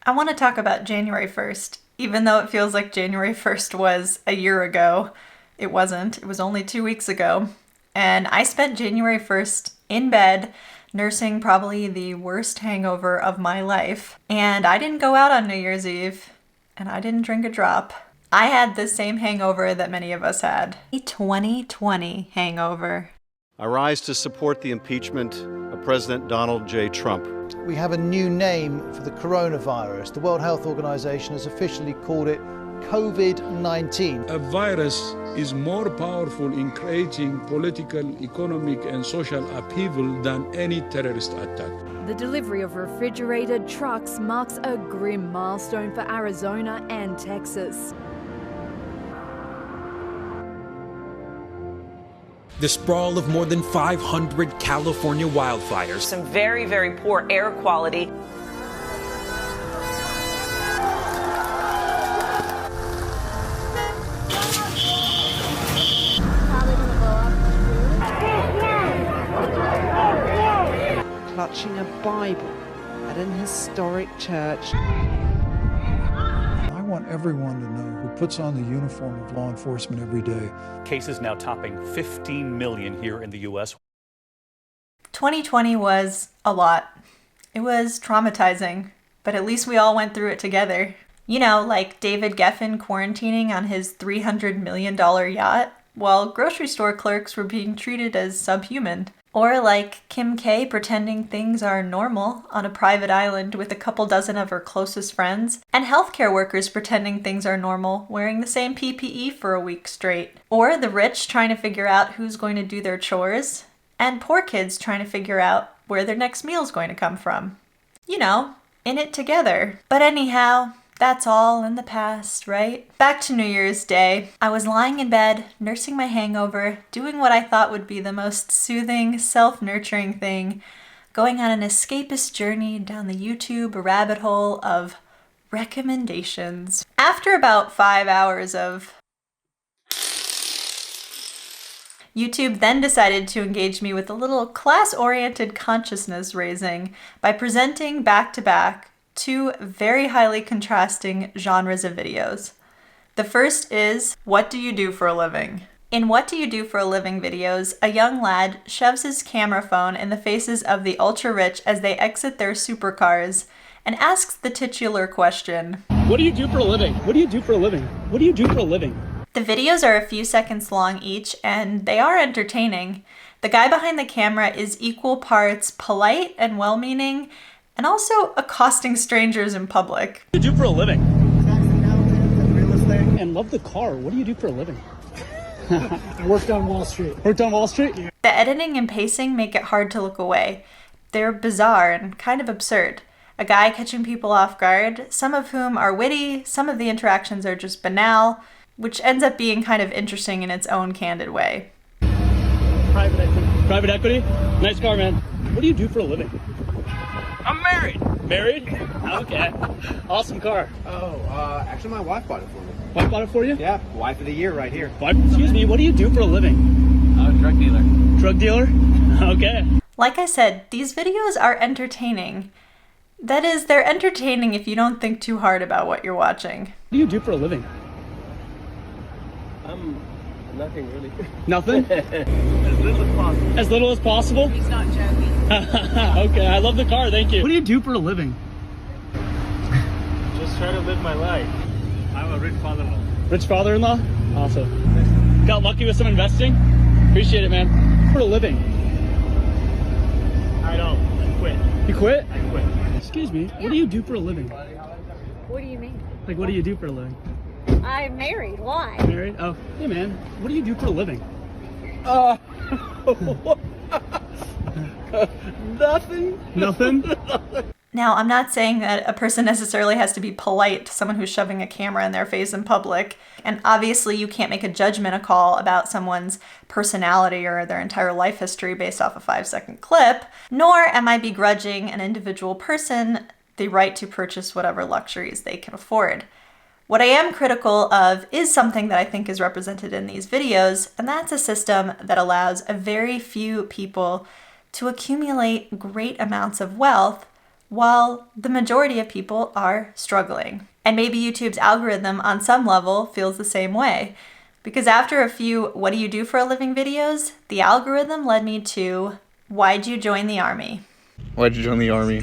I want to talk about January 1st. Even though it feels like January 1st was a year ago, it wasn't. It was only 2 weeks ago. And I spent January 1st in bed nursing probably the worst hangover of my life. And I didn't go out on New Year's Eve, and I didn't drink a drop. I had the same hangover that many of us had. A 2020 hangover. I rise to support the impeachment of President Donald J. Trump. We have a new name for the coronavirus. The World Health Organization has officially called it COVID-19. A virus is more powerful in creating political, economic, and social upheaval than any terrorist attack. The delivery of refrigerated trucks marks a grim milestone for Arizona and Texas. The sprawl of more than 500 California wildfires. Some very, very poor air quality. Clutching a Bible at an historic church. I want everyone to know who puts on the uniform of law enforcement every day. Cases now topping 15 million here in the U.S. 2020 was a lot. It was traumatizing, but at least we all went through it together. You know, like David Geffen quarantining on his $300 million yacht, while grocery store clerks were being treated as subhuman. Or like Kim K pretending things are normal on a private island with a couple dozen of her closest friends, and healthcare workers pretending things are normal wearing the same PPE for a week straight. Or the rich trying to figure out who's going to do their chores, and poor kids trying to figure out where their next meal's going to come from. You know, in it together. But anyhow, that's all in the past, right? Back to New Year's Day. I was lying in bed, nursing my hangover, doing what I thought would be the most soothing, self-nurturing thing, going on an escapist journey down the YouTube rabbit hole of recommendations. After about 5 hours of YouTube then decided to engage me with a little class-oriented consciousness raising by presenting back-to-back two very highly contrasting genres of videos. The first is, what do you do for a living? In What Do You Do for a Living videos, a young lad shoves his camera phone in the faces of the ultra-rich as they exit their supercars and asks the titular question, what do you do for a living? What do you do for a living? What do you do for a living? The videos are a few seconds long each, and they are entertaining. The guy behind the camera is equal parts polite and well-meaning, and also accosting strangers in public. What do you do for a living? Real estate. And love the car. What do you do for a living? I worked on Wall Street. Worked on Wall Street? The editing and pacing make it hard to look away. They're bizarre and kind of absurd. A guy catching people off guard, some of whom are witty, some of the interactions are just banal, which ends up being kind of interesting in its own candid way. Private equity. Private equity? Nice car, man. What do you do for a living? I'm married. Married? Okay. Awesome car. Oh, actually my wife bought it for me. Wife bought it for you? Yeah, wife of the year right here. Wife? Excuse me, what do you do for a living? I'm a drug dealer. Drug dealer? Okay. Like I said, these videos are entertaining. That is, they're entertaining if you don't think too hard about what you're watching. What do you do for a living? Nothing really. Nothing? As little as possible. As little as possible? He's not joking. Okay, I love the car, thank you. What do you do for a living? Just try to live my life. I'm a rich father-in-law. Rich father-in-law? Awesome. Got lucky with some investing? Appreciate it, man. For a living? I don't. I quit. You quit? I quit. Excuse me, what do you do for a living? What do you mean? Like, what do you do for a living? I'm married. Why? Married? Oh, hey man, what do you do for a living? Nothing. Nothing? Now, I'm not saying that a person necessarily has to be polite to someone who's shoving a camera in their face in public, and obviously you can't make a judgment call about someone's personality or their entire life history based off a 5-second clip, nor am I begrudging an individual person the right to purchase whatever luxuries they can afford. What I am critical of is something that I think is represented in these videos, and that's a system that allows a very few people to accumulate great amounts of wealth while the majority of people are struggling. And maybe YouTube's algorithm on some level feels the same way. Because after a few "what do you do for a living" videos, the algorithm led me to "why'd you join the army?" Why'd you join the army?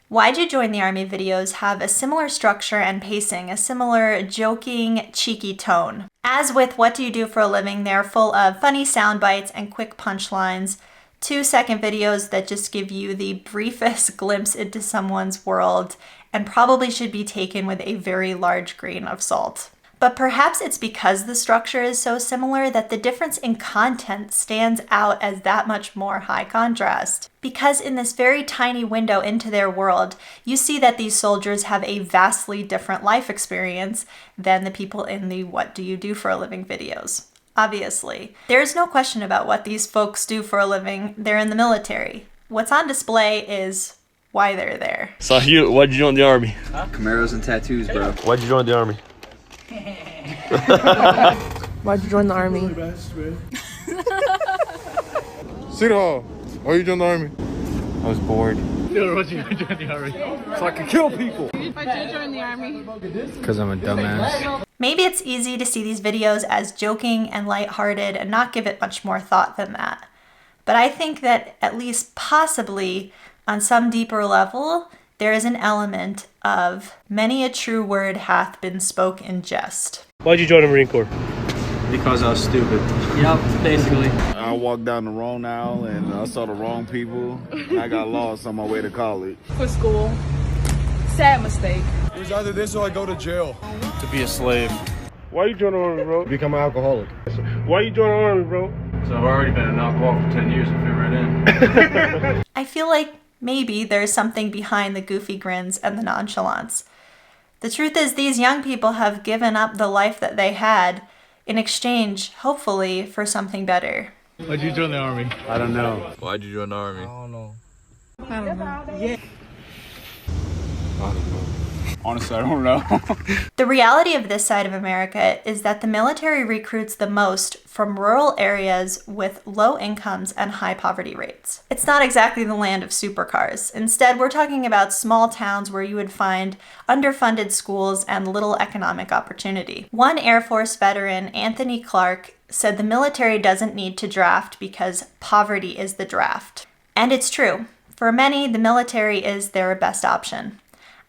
Why'd you join the army videos have a similar structure and pacing, a similar joking, cheeky tone. As with "what do you do for a living," they're full of funny sound bites and quick punchlines, 2-second videos that just give you the briefest glimpse into someone's world and probably should be taken with a very large grain of salt. But perhaps it's because the structure is so similar that the difference in content stands out as that much more high contrast. Because in this very tiny window into their world, you see that these soldiers have a vastly different life experience than the people in the "what do you do for a living" videos. Obviously. There's no question about what these folks do for a living. They're in the military. What's on display is why they're there. So why'd you join the army? Huh? Camaros and tattoos, bro. Why'd you join the army? Why'd you join the army? City Hall. Why you join the army? I was bored. Dude, why'd you join the army? So I can kill people. Why'd you join the army? Because I'm a dumbass. Maybe it's easy to see these videos as joking and lighthearted and not give it much more thought than that. But I think that at least possibly on some deeper level, there is an element of "many a true word hath been spoke in jest." Why'd you join the Marine Corps? Because I was stupid. Yep, basically. I walked down the wrong aisle and I saw the wrong people. And I got lost on my way to college. For school. Sad mistake. It was either this or I go to jail. To be a slave. Why you join the army, bro? Become an alcoholic. Why you join the army, bro? So I've already been an alcoholic for 10 years and fit right in. I feel like maybe there's something behind the goofy grins and the nonchalance. The truth is, these young people have given up the life that they had in exchange, hopefully, for something better. Why'd you join the army? I don't know. Why'd you join the army? I don't know. Yeah. I don't know. Honestly, I don't know. The reality of this side of America is that the military recruits the most from rural areas with low incomes and high poverty rates. It's not exactly the land of supercars. Instead, we're talking about small towns where you would find underfunded schools and little economic opportunity. One Air Force veteran, Anthony Clark, said the military doesn't need to draft because poverty is the draft. And it's true. For many, the military is their best option.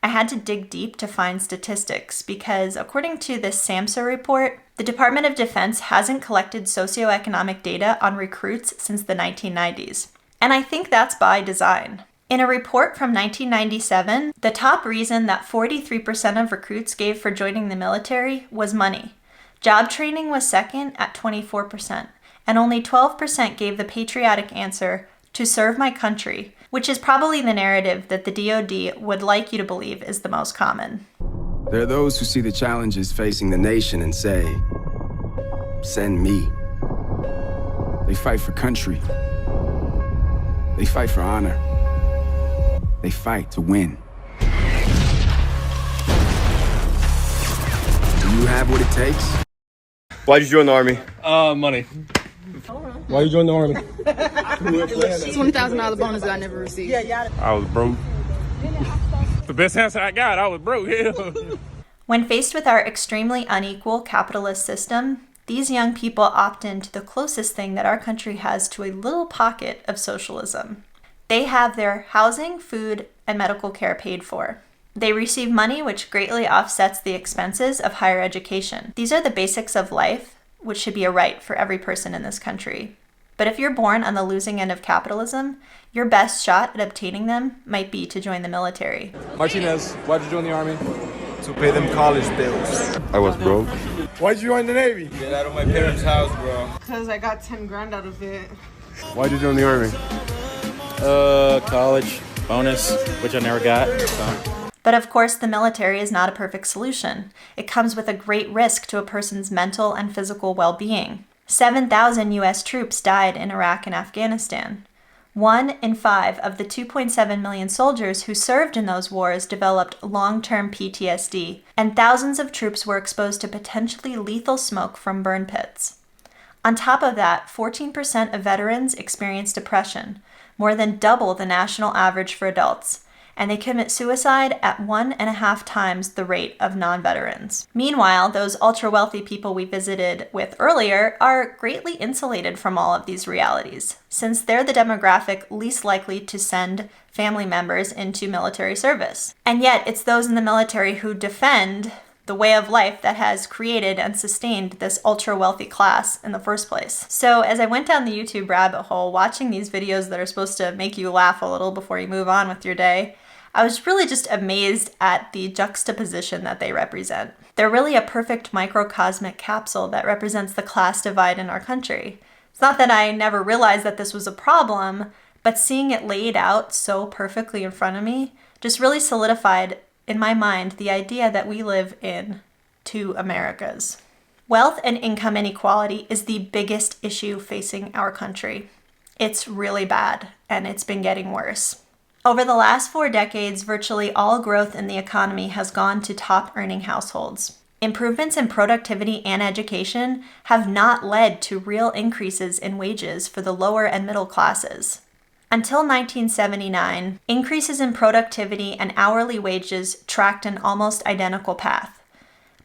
I had to dig deep to find statistics because, according to this SAMHSA report, the Department of Defense hasn't collected socioeconomic data on recruits since the 1990s. And I think that's by design. In a report from 1997, the top reason that 43% of recruits gave for joining the military was money. Job training was second at 24%, and only 12% gave the patriotic answer, "to serve my country," which is probably the narrative that the DoD would like you to believe is the most common. There are those who see the challenges facing the nation and say, "Send me." They fight for country. They fight for honor. They fight to win. Do you have what it takes? Why'd you join the army? Money. Why you join the army? $20,000 bonus that I never received. I was broke. The best answer I got, I was broke. Yeah. When faced with our extremely unequal capitalist system, these young people opt into the closest thing that our country has to a little pocket of socialism. They have their housing, food, and medical care paid for. They receive money which greatly offsets the expenses of higher education. These are the basics of life, which should be a right for every person in this country. But if you're born on the losing end of capitalism, your best shot at obtaining them might be to join the military. Martinez, why'd you join the army? To pay them college bills. I was broke. Why'd you join the Navy? Get out of my parents' house, bro. Because I got 10 grand out of it. Why'd you join the army? College, bonus, which I never got. So. But of course, the military is not a perfect solution. It comes with a great risk to a person's mental and physical well-being. 7,000 U.S. troops died in Iraq and Afghanistan. 1 in 5 of the 2.7 million soldiers who served in those wars developed long-term PTSD, and thousands of troops were exposed to potentially lethal smoke from burn pits. On top of that, 14% of veterans experience depression, more than double the national average for adults, and they commit suicide at 1.5 times the rate of non-veterans. Meanwhile, those ultra-wealthy people we visited with earlier are greatly insulated from all of these realities, since they're the demographic least likely to send family members into military service. And yet, it's those in the military who defend the way of life that has created and sustained this ultra-wealthy class in the first place. So as I went down the YouTube rabbit hole, watching these videos that are supposed to make you laugh a little before you move on with your day, I was really just amazed at the juxtaposition that they represent. They're really a perfect microcosmic capsule that represents the class divide in our country. It's not that I never realized that this was a problem, but seeing it laid out so perfectly in front of me just really solidified in my mind the idea that we live in two Americas. Wealth and income inequality is the biggest issue facing our country. It's really bad, and it's been getting worse. Over the last 4 decades, virtually all growth in the economy has gone to top-earning households. Improvements in productivity and education have not led to real increases in wages for the lower and middle classes. Until 1979, increases in productivity and hourly wages tracked an almost identical path.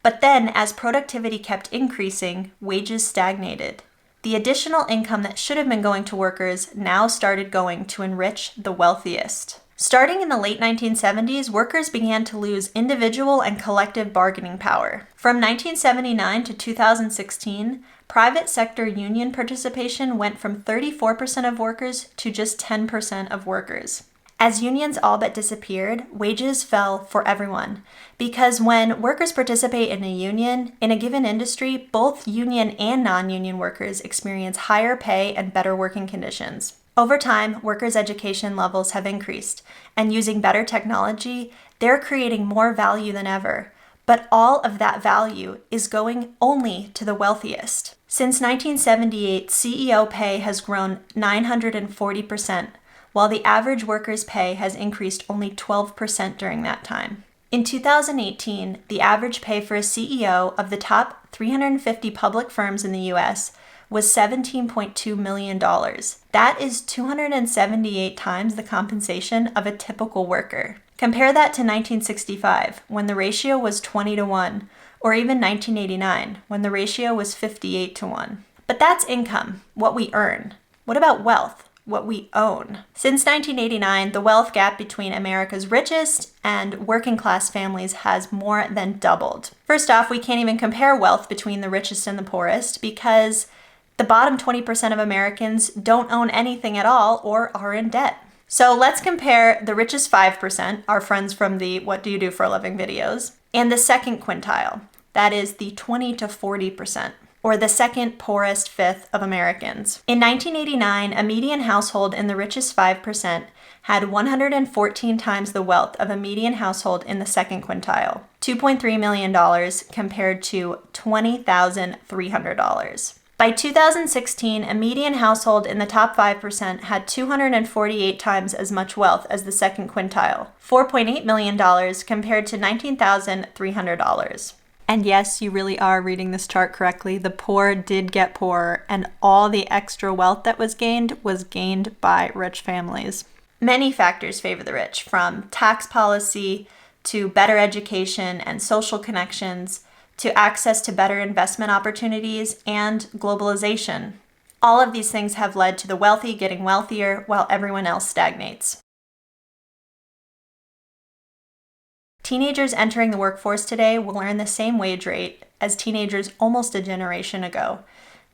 But then, as productivity kept increasing, wages stagnated. The additional income that should have been going to workers now started going to enrich the wealthiest. Starting in the late 1970s, workers began to lose individual and collective bargaining power. From 1979 to 2016, private sector union participation went from 34% of workers to just 10% of workers. As unions all but disappeared, wages fell for everyone, because when workers participate in a union, in a given industry, both union and non-union workers experience higher pay and better working conditions. Over time, workers' education levels have increased, and using better technology, they're creating more value than ever. But all of that value is going only to the wealthiest. Since 1978, CEO pay has grown 940%, while the average worker's pay has increased only 12% during that time. In 2018, the average pay for a CEO of the top 350 public firms in the US was $17.2 million. That is 278 times the compensation of a typical worker. Compare that to 1965, when the ratio was 20-1, or even 1989, when the ratio was 58-1. But that's income, what we earn. What about wealth? What we own. Since 1989, the wealth gap between America's richest and working class families has more than doubled. First off, we can't even compare wealth between the richest and the poorest because the bottom 20% of Americans don't own anything at all or are in debt. So let's compare the richest 5%, our friends from the What Do You Do for a Living videos, and the second quintile, that is the 20 to 40%. Or the second poorest fifth of Americans. In 1989, a median household in the richest 5% had 114 times the wealth of a median household in the second quintile, $2.3 million compared to $20,300. By 2016, a median household in the top 5% had 248 times as much wealth as the second quintile, $4.8 million compared to $19,300. And yes, you really are reading this chart correctly. The poor did get poorer, and all the extra wealth that was gained by rich families. Many factors favor the rich, from tax policy to better education and social connections to access to better investment opportunities and globalization. All of these things have led to the wealthy getting wealthier while everyone else stagnates. Teenagers entering the workforce today will earn the same wage rate as teenagers almost a generation ago,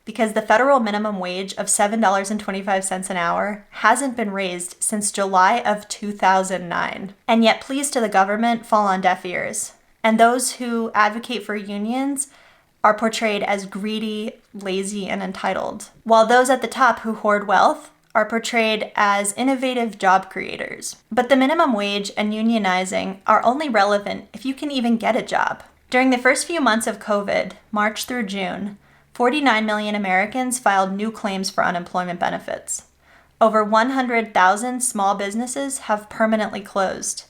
because the federal minimum wage of $7.25 an hour hasn't been raised since July of 2009. And yet pleas to the government fall on deaf ears. And those who advocate for unions are portrayed as greedy, lazy, and entitled, while those at the top who hoard wealth are portrayed as innovative job creators. But the minimum wage and unionizing are only relevant if you can even get a job. During the first few months of COVID, March through June, 49 million Americans filed new claims for unemployment benefits. Over 100,000 small businesses have permanently closed,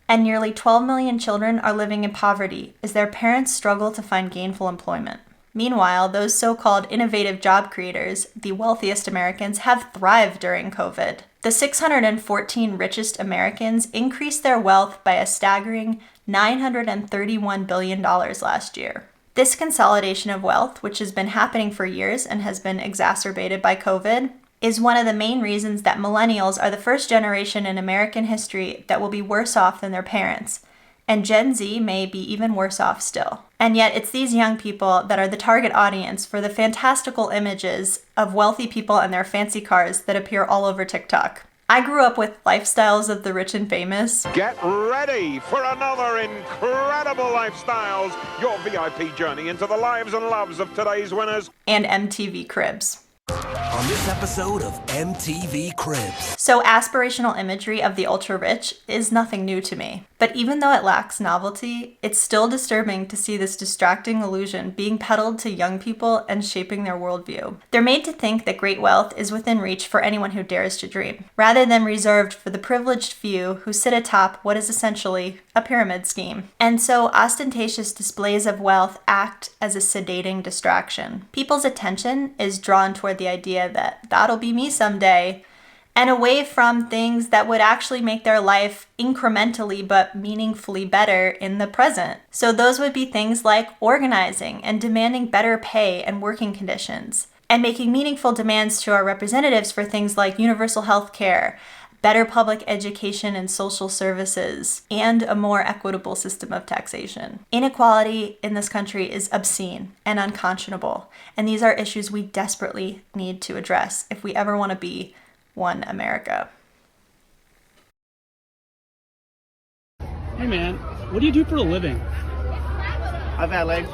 and nearly 12 million children are living in poverty as their parents struggle to find gainful employment. Meanwhile, those so-called innovative job creators, the wealthiest Americans, have thrived during COVID. The 614 richest Americans increased their wealth by a staggering $931 billion last year. This consolidation of wealth, which has been happening for years and has been exacerbated by COVID, is one of the main reasons that millennials are the first generation in American history that will be worse off than their parents. And Gen Z may be even worse off still. And yet it's these young people that are the target audience for the fantastical images of wealthy people and their fancy cars that appear all over TikTok. I grew up with lifestyles of the rich and famous. Get ready for another incredible lifestyles, your VIP journey into the lives and loves of today's winners. And MTV Cribs. On this episode of MTV Cribs. So aspirational imagery of the ultra-rich is nothing new to me. But even though it lacks novelty, it's still disturbing to see this distracting illusion being peddled to young people and shaping their worldview. They're made to think that great wealth is within reach for anyone who dares to dream, rather than reserved for the privileged few who sit atop what is essentially a pyramid scheme. And so ostentatious displays of wealth act as a sedating distraction. People's attention is drawn toward the idea that that'll be me someday, and away from things that would actually make their life incrementally but meaningfully better in the present. So those would be things like organizing and demanding better pay and working conditions, and making meaningful demands to our representatives for things like universal health care, better public education and social services, and a more equitable system of taxation. Inequality in this country is obscene and unconscionable, and these are issues we desperately need to address if we ever want to be one America. Hey man, what do you do for a living? I valet.